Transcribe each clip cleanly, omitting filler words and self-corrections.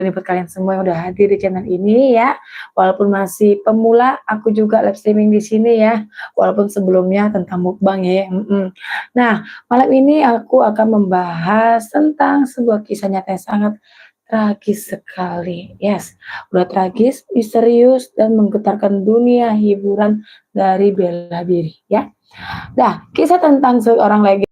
Ini buat kalian semua yang udah hadir di channel ini ya. Walaupun masih pemula, aku juga live streaming di sini ya. Walaupun sebelumnya tentang mukbang ya. Nah, malam ini aku akan membahas tentang sebuah kisah nyata yang sangat tragis sekali. Yes, udah tragis, misterius, dan menggetarkan dunia hiburan dari bela diri ya. Nah, kisah tentang seorang legenda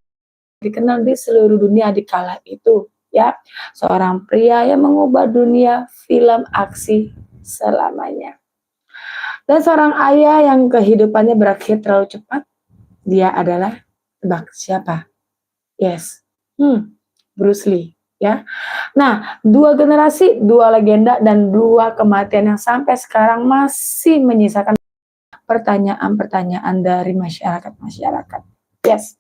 dikenal di seluruh dunia di kala itu ya, seorang pria yang mengubah dunia film aksi selamanya. Dan seorang ayah yang kehidupannya berakhir terlalu cepat. Dia adalah, tebak siapa? Yes, Bruce Lee ya. Nah, dua generasi, dua legenda, dan dua kematian yang sampai sekarang masih menyisakan pertanyaan-pertanyaan dari masyarakat. Yes.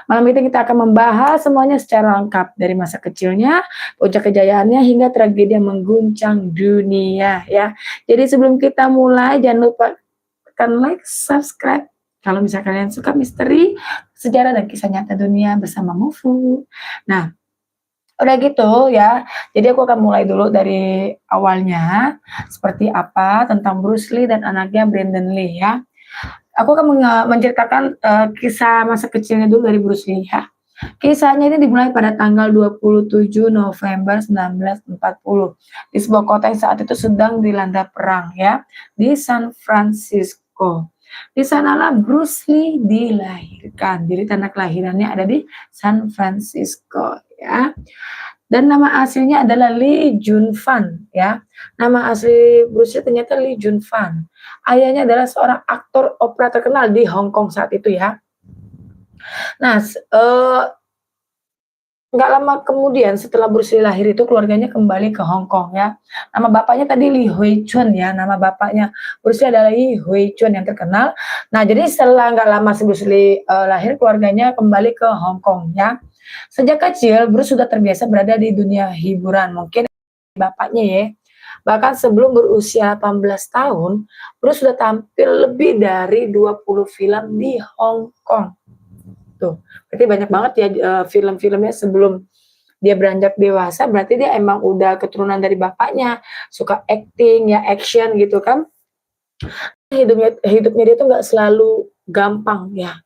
Malam ini kita akan membahas semuanya secara lengkap, dari masa kecilnya, puncak kejayaannya, hingga tragedi yang mengguncang dunia ya. Jadi sebelum kita mulai, jangan lupa tekan like, subscribe kalau misalnya kalian suka misteri, sejarah, dan kisah nyata dunia bersama Mufu. Nah, udah gitu ya. Jadi aku akan mulai dulu dari awalnya, seperti apa tentang Bruce Lee dan anaknya Brandon Lee ya. Aku akan menceritakan kisah masa kecilnya dulu dari Bruce Lee ya. Kisahnya ini dimulai pada tanggal 27 November 1940 di sebuah kota yang saat itu sedang dilanda perang ya, di San Francisco. Di sanalah Bruce Lee dilahirkan. Jadi tanah kelahirannya ada di San Francisco ya. Dan nama aslinya adalah Lee Jun Fan ya. Nama asli Bruce Lee ternyata Lee Jun Fan. Ayahnya adalah seorang aktor opera terkenal di Hong Kong saat itu ya. Nah, nggak lama kemudian setelah Bruce Lee lahir itu keluarganya kembali ke Hong Kong ya. Nama bapaknya tadi Lee Hui Chun ya, nama bapaknya Bruce Lee adalah Lee Hui Chun yang terkenal. Nah, jadi setelah nggak lama Bruce Lee lahir, keluarganya kembali ke Hong Kong ya. Sejak kecil Bruce sudah terbiasa berada di dunia hiburan, mungkin bapaknya ya. Bahkan sebelum berusia 18 tahun, Bruce sudah tampil lebih dari 20 film di Hong Kong. Tuh, berarti banyak banget ya film-filmnya sebelum dia beranjak dewasa, berarti dia emang udah keturunan dari bapaknya, suka acting ya, action gitu kan. Hidupnya dia tuh nggak selalu gampang ya,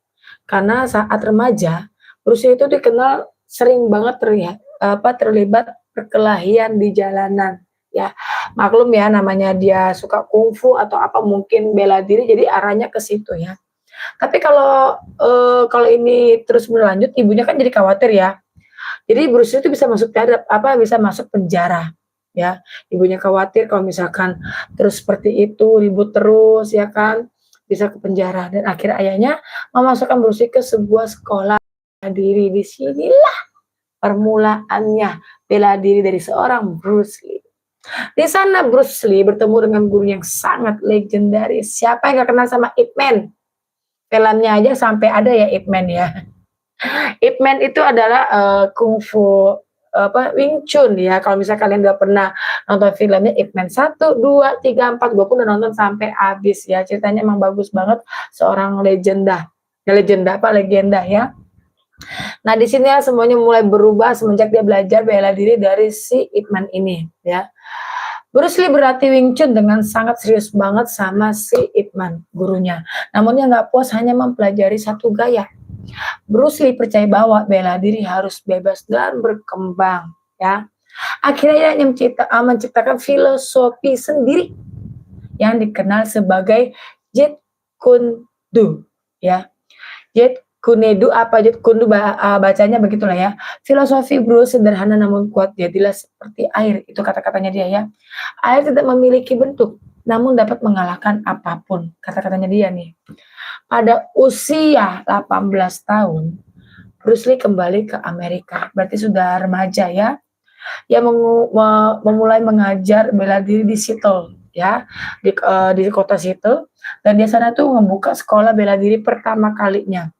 karena saat remaja, Bruce Lee itu dikenal sering banget terlibat perkelahian di jalanan ya. Maklum ya, namanya dia suka kungfu atau apa, mungkin bela diri, jadi arahnya ke situ ya. Tapi kalau ini terus berlanjut, ibunya kan jadi khawatir ya. Jadi Bruce Lee itu bisa masuk penjara ya. Ibunya khawatir kalau misalkan terus seperti itu, ribut terus ya kan, bisa ke penjara. Dan akhirnya ayahnya memasukkan Bruce Lee ke sebuah sekolah bela diri. Di sinilah permulaannya bela diri dari seorang Bruce Lee. Di sana Bruce Lee bertemu dengan guru yang sangat legendaris. Siapa yang gak kenal sama Ip Man? Filmnya aja sampai ada ya Ip Man ya. Ip Man itu adalah kungfu Wing Chun ya. Kalau misalnya kalian udah pernah nonton filmnya Ip Man 1, 2, 3, 4, gue pun udah nonton sampai habis ya. Ceritanya emang bagus banget, seorang legenda ya. Nah, di sini ya semuanya mulai berubah semenjak dia belajar bela diri dari si Ip Man ini ya. Bruce Lee berlatih Wing Chun dengan sangat serius banget sama si Ip Man, gurunya. Namun dia nggak puas hanya mempelajari satu gaya. Bruce Lee percaya bahwa bela diri harus bebas dan berkembang ya. Akhirnya dia menciptakan filosofi sendiri yang dikenal sebagai Jeet Kune Do ya. Jeet Kune Do apa Jeet Kune Do bacanya begitulah ya. Filosofi Bruce sederhana namun kuat. Jadilah seperti air, itu kata-katanya dia ya. Air tidak memiliki bentuk, namun dapat mengalahkan apapun, kata-katanya dia nih. Pada usia 18 tahun, Bruce Lee kembali ke Amerika, berarti sudah remaja ya. Dia memulai mengajar bela diri di Seattle ya, di kota Seattle, dan di sana tuh membuka sekolah bela diri pertama kalinya.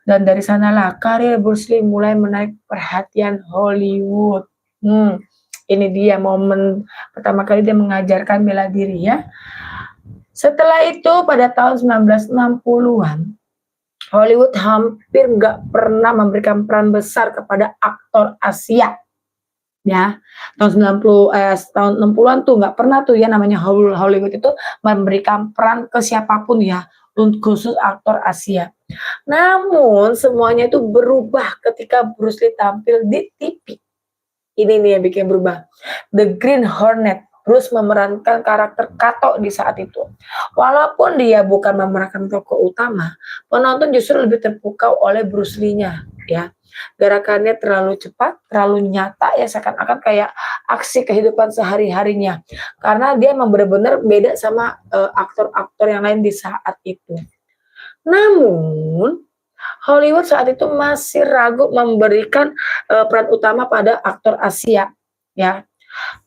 Dan dari sanalah karir Bruce Lee mulai menarik perhatian Hollywood. Ini dia momen pertama kali dia mengajarkan bela diri ya. Setelah itu pada tahun 1960-an, Hollywood hampir nggak pernah memberikan peran besar kepada aktor Asia. ya. Tahun 60-an tuh nggak pernah tuh ya namanya Hollywood itu memberikan peran ke siapapun ya, khusus aktor Asia. Namun semuanya itu berubah ketika Bruce Lee tampil di TV. Ini nih yang bikin berubah. The Green Hornet. Bruce memerankan karakter Kato di saat itu. Walaupun dia bukan memerankan tokoh utama, penonton justru lebih terpukau oleh Bruce Lee-nya ya. Gerakannya terlalu cepat, terlalu nyata ya seakan-akan kayak aksi kehidupan sehari-harinya. Karena dia emang benar-benar beda sama aktor-aktor yang lain di saat itu. Namun Hollywood saat itu masih ragu memberikan peran utama pada aktor Asia ya.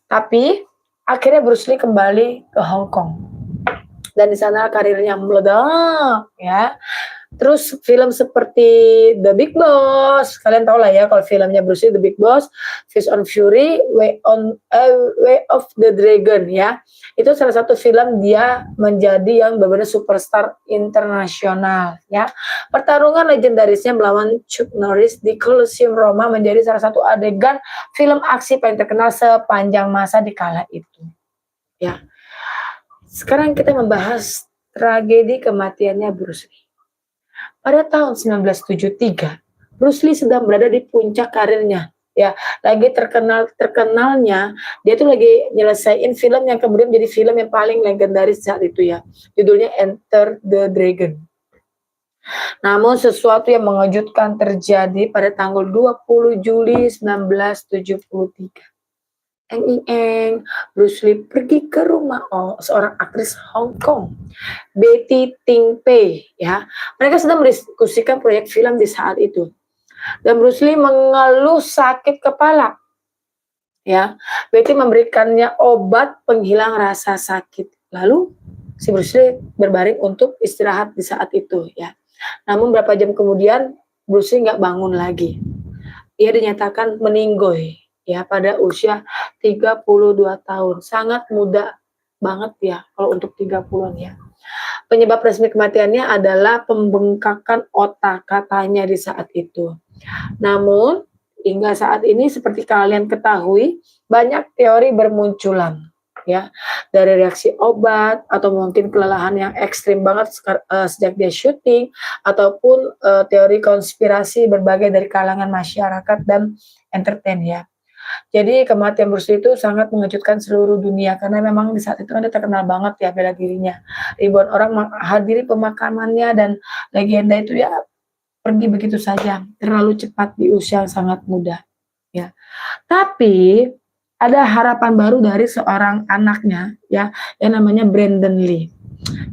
Tapi akhirnya Bruce Lee kembali ke Hong Kong dan di sana karirnya meledak ya. Terus film seperti The Big Boss, kalian tahu lah ya kalau filmnya Bruce Lee The Big Boss, Fist on Fury, Way of the Dragon ya. Itu salah satu film dia menjadi yang benar-benar superstar internasional ya. Pertarungan legendarisnya melawan Chuck Norris di Colosseum Roma menjadi salah satu adegan film aksi paling terkenal sepanjang masa di kala itu ya. Sekarang kita membahas tragedi kematiannya Bruce Lee. Pada tahun 1973, Bruce Lee sedang berada di puncak karirnya. Ya, lagi terkenalnya, dia tuh lagi nyelesain film yang kemudian menjadi film yang paling legendaris saat itu ya. Judulnya Enter the Dragon. Namun sesuatu yang mengejutkan terjadi pada tanggal 20 Juli 1973. Bruce Lee pergi ke rumah seorang aktris Hong Kong, Betty Ting Pei ya. Mereka sedang mendiskusikan proyek film di saat itu. Dan Bruce Lee mengeluh sakit kepala. Ya, Betty memberikannya obat penghilang rasa sakit. Lalu si Bruce Lee berbaring untuk istirahat di saat itu ya. Namun berapa jam kemudian Bruce Lee nggak bangun lagi. Ia dinyatakan meninggoy ya pada usia 32 tahun. Sangat muda banget ya kalau untuk 30-an ya. Penyebab resmi kematiannya adalah pembengkakan otak katanya di saat itu. Namun hingga saat ini seperti kalian ketahui banyak teori bermunculan ya, dari reaksi obat atau mungkin kelelahan yang ekstrim banget sejak dia syuting, ataupun teori konspirasi berbagai dari kalangan masyarakat dan entertain ya. Jadi kematian Bruce Lee itu sangat mengejutkan seluruh dunia karena memang di saat itu kan dia terkenal banget ya bela dirinya. Ribuan orang menghadiri pemakamannya dan legenda itu ya pergi begitu saja, terlalu cepat di usia yang sangat muda ya. Tapi ada harapan baru dari seorang anaknya ya yang namanya Brandon Lee.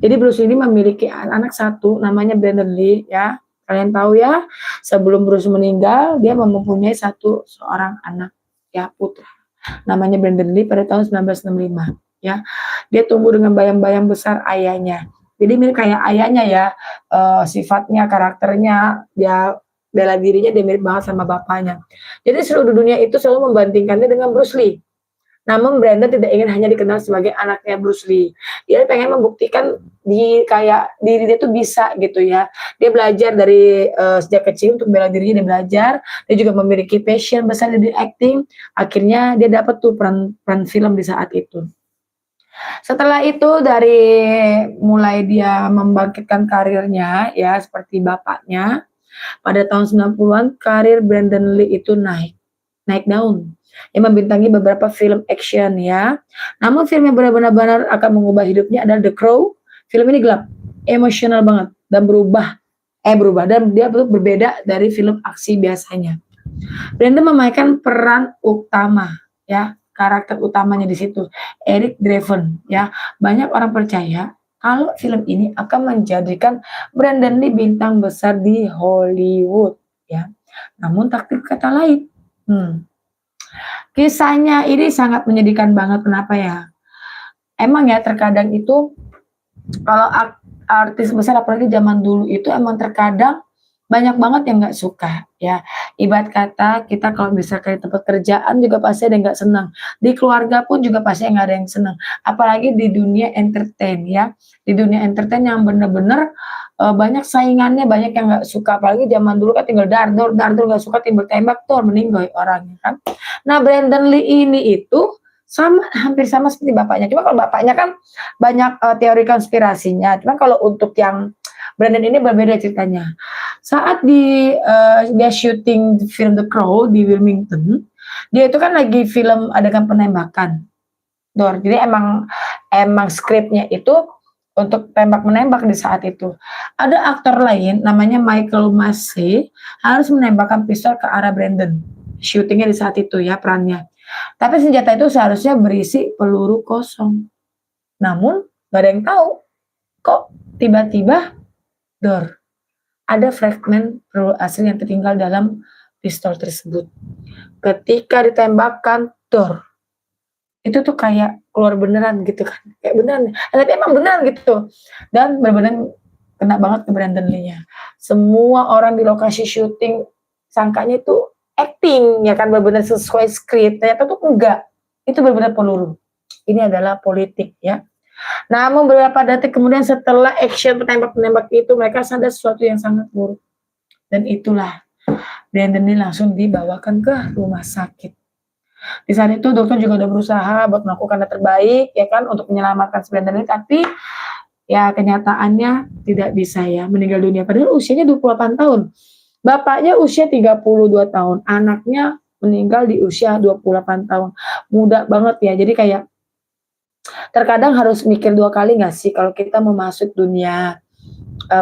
Jadi Bruce Lee ini memiliki anak satu namanya Brandon Lee ya. Kalian tahu ya, sebelum Bruce meninggal dia mempunyai seorang anak ya, putra. Namanya Brandon Lee pada tahun 1965 ya. Dia tumbuh dengan bayang-bayang besar ayahnya. Jadi mirip kayak ayahnya ya, sifatnya, karakternya, dia bela dirinya dia mirip banget sama bapaknya. Jadi seluruh dunia itu selalu membandingkannya dengan Bruce Lee. Namun Brandon tidak ingin hanya dikenal sebagai anaknya Bruce Lee. Dia pengen membuktikan kayak diri dia tuh bisa gitu ya. Dia belajar dari sejak kecil untuk bela dirinya, dia belajar. Dia juga memiliki passion besar di acting. Akhirnya dia dapat tuh peran film di saat itu. Setelah itu dari mulai dia membangkitkan karirnya ya seperti bapaknya, pada tahun 90-an karir Brandon Lee itu naik daun. Yang membintangi beberapa film action ya. Namun film yang benar-benar akan mengubah hidupnya adalah The Crow. Film ini gelap, emosional banget dan berubah dan dia berbeda dari film aksi biasanya. Brandon memainkan peran utama ya, karakter utamanya di situ, Eric Draven ya. Banyak orang percaya kalau film ini akan menjadikan Brandon Lee bintang besar di Hollywood ya. Namun takdir kata lain. Kisahnya ini sangat menyedihkan banget. Kenapa ya? Emang ya terkadang itu kalau artis besar apalagi zaman dulu itu emang terkadang banyak banget yang nggak suka ya. Ibarat kata kita kalau misalkan di tempat kerjaan juga pasti ada yang nggak senang, di keluarga pun juga pasti nggak ada yang senang, apalagi di dunia entertain ya, di dunia entertain yang bener-bener, banyak saingannya, banyak yang nggak suka, apalagi zaman dulu kan tinggal dar nggak suka timbul tembak tuh meninggoy orangnya kan. Nah Brandon Lee ini itu sama, hampir sama seperti bapaknya, cuma kalau bapaknya kan banyak, teori konspirasinya, cuma kalau untuk yang Brandon ini berbeda ceritanya. Saat dia syuting film The Crow di Wilmington, dia itu kan lagi film adegan penembakan, Dor. Jadi emang emang skripnya itu untuk tembak-menembak di saat itu. Ada aktor lain namanya Michael Massey harus menembakkan pistol ke arah Brandon. Syutingnya di saat itu ya perannya. Tapi senjata itu seharusnya berisi peluru kosong. Namun gak ada yang tahu kok tiba-tiba Dor, ada fragmen peluru asli yang tertinggal dalam pistol tersebut. Ketika ditembakkan, Dor, itu tuh kayak keluar beneran gitu kan, kayak beneran, tapi emang beneran gitu. Dan bener-bener kena banget ke Brandon Lee-nya. Semua orang di lokasi syuting sangkanya itu acting ya kan, bener-bener sesuai skrip, ternyata tuh enggak. Itu bener-bener peluru. Ini adalah politik ya. Namun beberapa detik kemudian setelah action penembak-penembak itu, mereka sadar sesuatu yang sangat buruk. Dan itulah Brandon Lee langsung dibawakan ke rumah sakit. Di saat itu dokter juga udah berusaha buat melakukan yang terbaik ya kan untuk menyelamatkan si Brandon Lee, tapi ya kenyataannya tidak bisa ya, meninggal dunia padahal usianya 28 tahun. Bapaknya usia 32 tahun, anaknya meninggal di usia 28 tahun. Muda banget ya. Jadi kayak terkadang harus mikir 2 kali nggak sih kalau kita mau masuk dunia,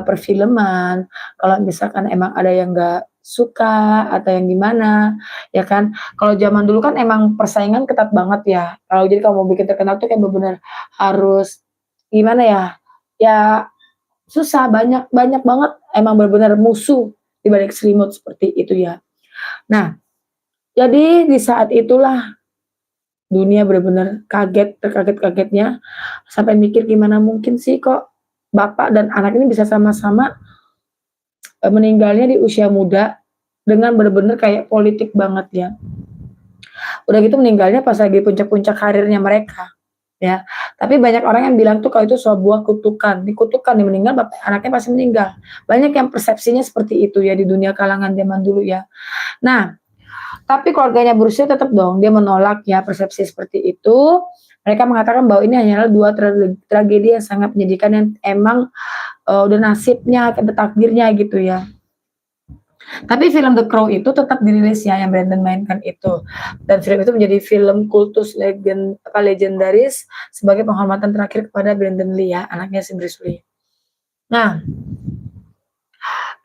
perfilman, kalau misalkan emang ada yang nggak suka atau yang gimana, ya kan. Kalau zaman dulu kan emang persaingan ketat banget ya, kalau jadi kalau mau bikin terkenal tuh kayak bener-bener harus gimana ya, ya susah, banyak banyak banget emang bener-bener musuh di balik selimut seperti itu ya. Nah, jadi di saat itulah dunia benar-benar kaget, terkaget-kagetnya, sampai mikir gimana mungkin sih kok bapak dan anak ini bisa sama-sama, meninggalnya di usia muda dengan benar-benar kayak politik banget ya. Udah gitu meninggalnya pas lagi puncak-puncak karirnya mereka, ya. Tapi banyak orang yang bilang tuh kalau itu sebuah kutukan, dikutukan nih meninggal bapak anaknya pasti meninggal. Banyak yang persepsinya seperti itu ya di dunia kalangan zaman dulu ya. Nah, tapi keluarganya Bruce Lee tetap dong, dia menolak ya persepsi seperti itu. Mereka mengatakan bahwa ini hanyalah dua tragedi yang sangat menyedihkan yang emang, udah nasibnya, udah takdirnya gitu ya. Tapi film The Crow itu tetap dirilis ya, yang Brandon mainkan itu. Dan film itu menjadi film kultus legendaris sebagai penghormatan terakhir kepada Brandon Lee ya, anaknya si Bruce Lee. Nah,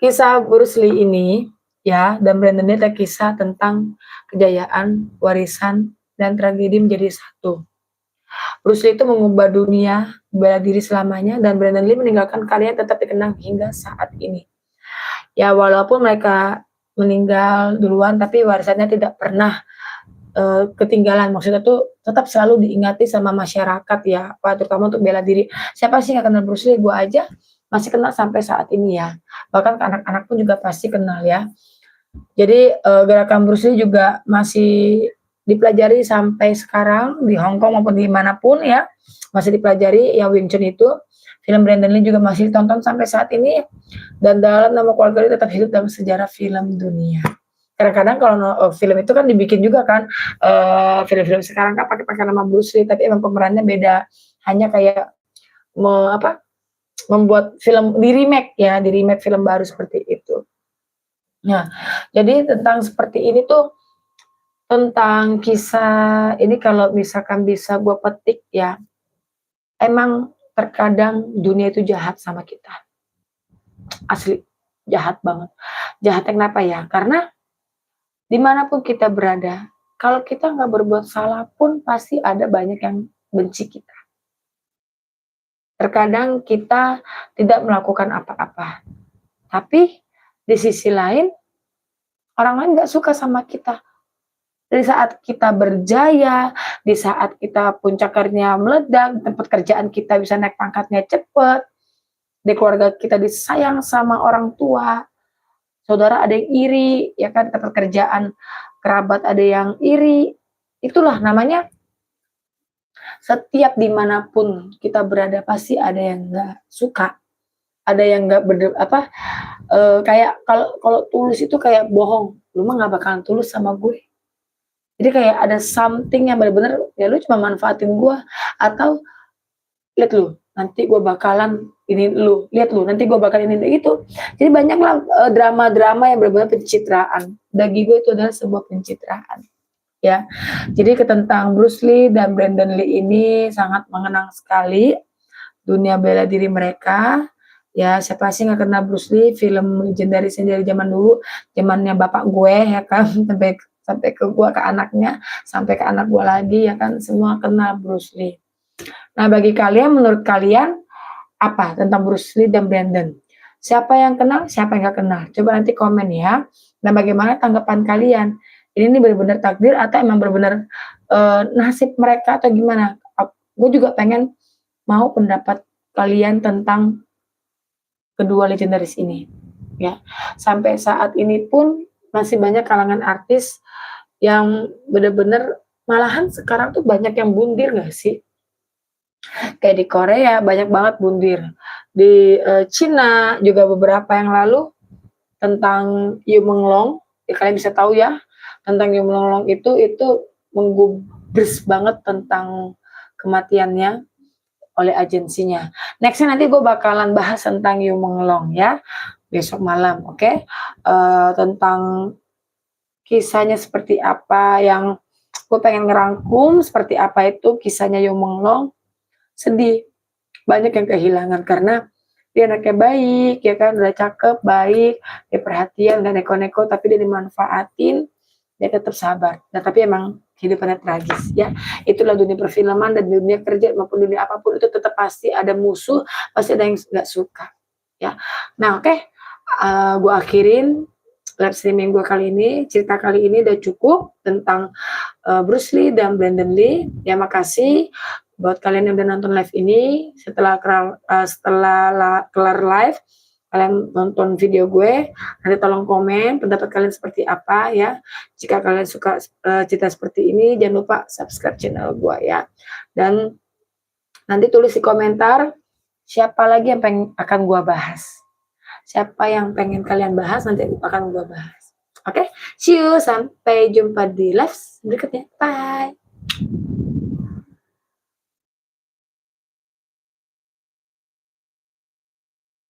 kisah Bruce Lee ini ya dan Brandon Lee adalah kisah tentang kejayaan, warisan, dan tragedi menjadi satu. Bruce Lee itu mengubah dunia, bela diri selamanya, dan Brandon Lee meninggalkan karya yang tetap dikenang hingga saat ini. Ya walaupun mereka meninggal duluan, tapi warisannya tidak pernah ketinggalan. Maksudnya tuh tetap selalu diingati sama masyarakat ya, terutama untuk bela diri. Siapa sih nggak kenal Bruce Lee? Gua aja masih kenal sampai saat ini ya. Bahkan anak-anak pun juga pasti kenal ya. Jadi gerakan Bruce Lee juga masih dipelajari sampai sekarang di Hong Kong maupun dimanapun ya, masih dipelajari ya Wing Chun itu. Film Brandon Lee juga masih ditonton sampai saat ini dan dalam nama keluarga Lee tetap hidup dalam sejarah film dunia. Kadang-kadang kalau film itu kan dibikin juga kan film-film sekarang kan pakai nama Bruce Lee tapi emang pemerannya beda. Hanya kayak membuat film di remake film baru seperti itu. Nah, jadi tentang seperti ini tuh tentang kisah ini kalau misalkan bisa gue petik ya, emang terkadang dunia itu jahat sama kita. Asli, jahat banget. Jahatnya kenapa ya? Karena dimanapun kita berada, kalau kita nggak berbuat salah pun pasti ada banyak yang benci kita. Terkadang kita tidak melakukan apa-apa, tapi di sisi lain orang lain nggak suka sama kita. Di saat kita berjaya, di saat kita puncak karirnya meledak, tempat kerjaan kita bisa naik pangkatnya cepet, di keluarga kita disayang sama orang tua, saudara ada yang iri, ya kan, tempat kerjaan, kerabat ada yang iri. Itulah namanya setiap dimanapun kita berada pasti ada yang nggak suka, ada yang nggak kayak kalau kalau tulus itu kayak bohong, lu mah nggak bakalan tulus sama gue. Jadi kayak ada something yang bener-bener ya lu cuma manfaatin gue, atau lihat lu nanti gue bakalan ini lu, lihat lu nanti gue bakalan ini itu. Jadi banyaklah drama-drama yang benar-benar pencitraan. Bagi gue itu adalah sebuah pencitraan. Ya, jadi tentang Bruce Lee dan Brandon Lee ini sangat mengenang sekali dunia bela diri mereka. Ya, siapa sih nggak kenal Bruce Lee, film legendaris dari zaman dulu, zamannya bapak gue ya kan, sampai sampai ke gue, ke anaknya, sampai ke anak gue lagi ya kan, semua kenal Bruce Lee. Nah, bagi kalian, menurut kalian apa tentang Bruce Lee dan Brandon? Siapa yang kenal, siapa yang nggak kenal? Coba nanti komen ya. Nah, bagaimana tanggapan kalian? Ini benar-benar takdir atau emang benar-benar nasib mereka atau gimana? Gue juga pengen mau pendapat kalian tentang kedua legendaris ini. Ya, sampai saat ini pun masih banyak kalangan artis yang benar-benar, malahan sekarang tuh banyak yang bundir gak sih? Kayak di Korea banyak banget bundir, di Cina juga beberapa yang lalu tentang Yu Menglong, ya kalian bisa tahu ya, tentang Yu Menglong itu menggubris banget tentang kematiannya oleh agensinya. Nextnya nanti gue bakalan bahas tentang Yu Menglong ya, besok malam, oke? Tentang kisahnya seperti apa, yang gue pengen ngerangkum seperti apa itu kisahnya Yu Menglong. Sedih, banyak yang kehilangan karena dia anaknya baik, ya kan, udah cakep, baik, dia perhatian, gak neko-neko, tapi dia dimanfaatin, dia tetap sabar. Nah, tapi emang kehidupannya tragis, ya. Itulah dunia perfilman dan dunia kerja maupun dunia apapun, itu tetap pasti ada musuh, pasti ada yang gak suka, ya. Nah, oke, gue akhirin live streaming gue kali ini, cerita kali ini udah cukup tentang Bruce Lee dan Brandon Lee. Ya, makasih buat kalian yang udah nonton live ini. Setelah kelar live, kalian nonton video gue, nanti tolong komen pendapat kalian seperti apa ya. Jika kalian suka cerita seperti ini, jangan lupa subscribe channel gue ya. Dan nanti tulis di komentar siapa lagi yang akan gue bahas. Siapa yang pengen kalian bahas, nanti akan gue bahas. Oke, see you, sampai jumpa di live berikutnya. Bye.